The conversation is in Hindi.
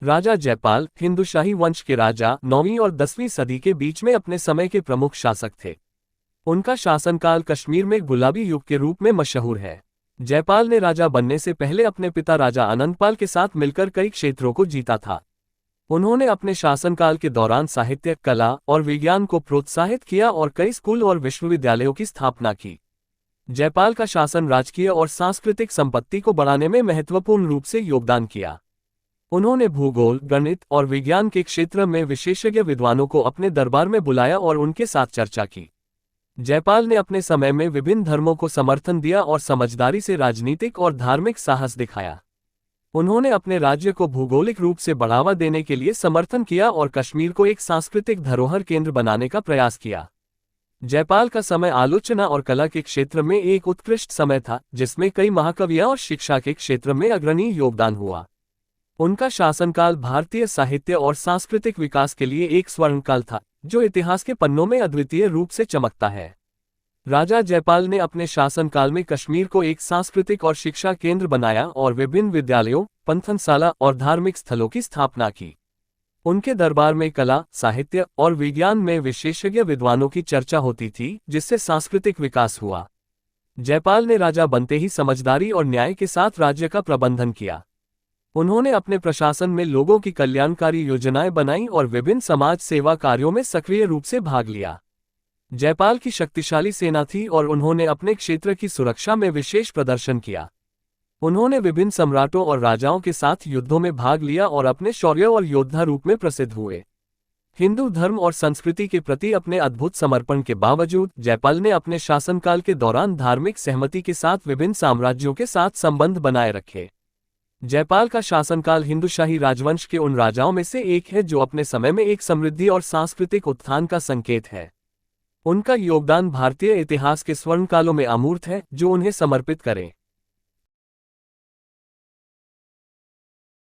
राजा जयपाल हिंदुशाही वंश के राजा 9वीं और 10वीं सदी के बीच में अपने समय के प्रमुख शासक थे। उनका शासनकाल कश्मीर में गुलाबी युग के रूप में मशहूर है। जयपाल ने राजा बनने से पहले अपने पिता राजा आनंदपाल के साथ मिलकर कई क्षेत्रों को जीता था। उन्होंने अपने शासनकाल के दौरान साहित्य, कला और विज्ञान को प्रोत्साहित किया और कई स्कूल और विश्वविद्यालयों की स्थापना की। जयपाल का शासन राजकीय और सांस्कृतिक संपत्ति को बढ़ाने में महत्वपूर्ण रूप से योगदान किया। उन्होंने भूगोल, गणित और विज्ञान के क्षेत्र में विशेषज्ञ विद्वानों को अपने दरबार में बुलाया और उनके साथ चर्चा की। जयपाल ने अपने समय में विभिन्न धर्मों को समर्थन दिया और समझदारी से राजनीतिक और धार्मिक साहस दिखाया। उन्होंने अपने राज्य को भौगोलिक रूप से बढ़ावा देने के लिए समर्थन किया और कश्मीर को एक सांस्कृतिक धरोहर केंद्र बनाने का प्रयास किया। जयपाल का समय आलोचना और कला के क्षेत्र में एक उत्कृष्ट समय था, जिसमें कई महाकवियां और शिक्षा के क्षेत्र में अग्रणी योगदान हुआ। उनका शासनकाल भारतीय साहित्य और सांस्कृतिक विकास के लिए एक स्वर्णकाल था, जो इतिहास के पन्नों में अद्वितीय रूप से चमकता है। राजा जयपाल ने अपने शासनकाल में कश्मीर को एक सांस्कृतिक और शिक्षा केंद्र बनाया और विभिन्न विद्यालयों, पंथशाला और धार्मिक स्थलों की स्थापना की। उनके दरबार में कला, साहित्य और विज्ञान में विशेषज्ञ विद्वानों की चर्चा होती थी, जिससे सांस्कृतिक विकास हुआ। जयपाल ने राजा बनते ही समझदारी और न्याय के साथ राज्य का प्रबंधन किया। उन्होंने अपने प्रशासन में लोगों की कल्याणकारी योजनाएं बनाई और विभिन्न समाज सेवा कार्यों में सक्रिय रूप से भाग लिया। जयपाल की शक्तिशाली सेना थी और उन्होंने अपने क्षेत्र की सुरक्षा में विशेष प्रदर्शन किया। उन्होंने विभिन्न सम्राटों और राजाओं के साथ युद्धों में भाग लिया और अपने शौर्य और योद्धा रूप में प्रसिद्ध हुए। हिंदू धर्म और संस्कृति के प्रति अपने अद्भुत समर्पण के बावजूद जयपाल ने अपने शासनकाल के दौरान धार्मिक सहमति के साथ विभिन्न साम्राज्यों के साथ संबंध बनाए रखे। जयपाल का शासनकाल हिंदुशाही राजवंश के उन राजाओं में से एक है जो अपने समय में एक समृद्धि और सांस्कृतिक उत्थान का संकेत है। उनका योगदान भारतीय इतिहास के स्वर्णकालों में अमूर्त है, जो उन्हें समर्पित करें।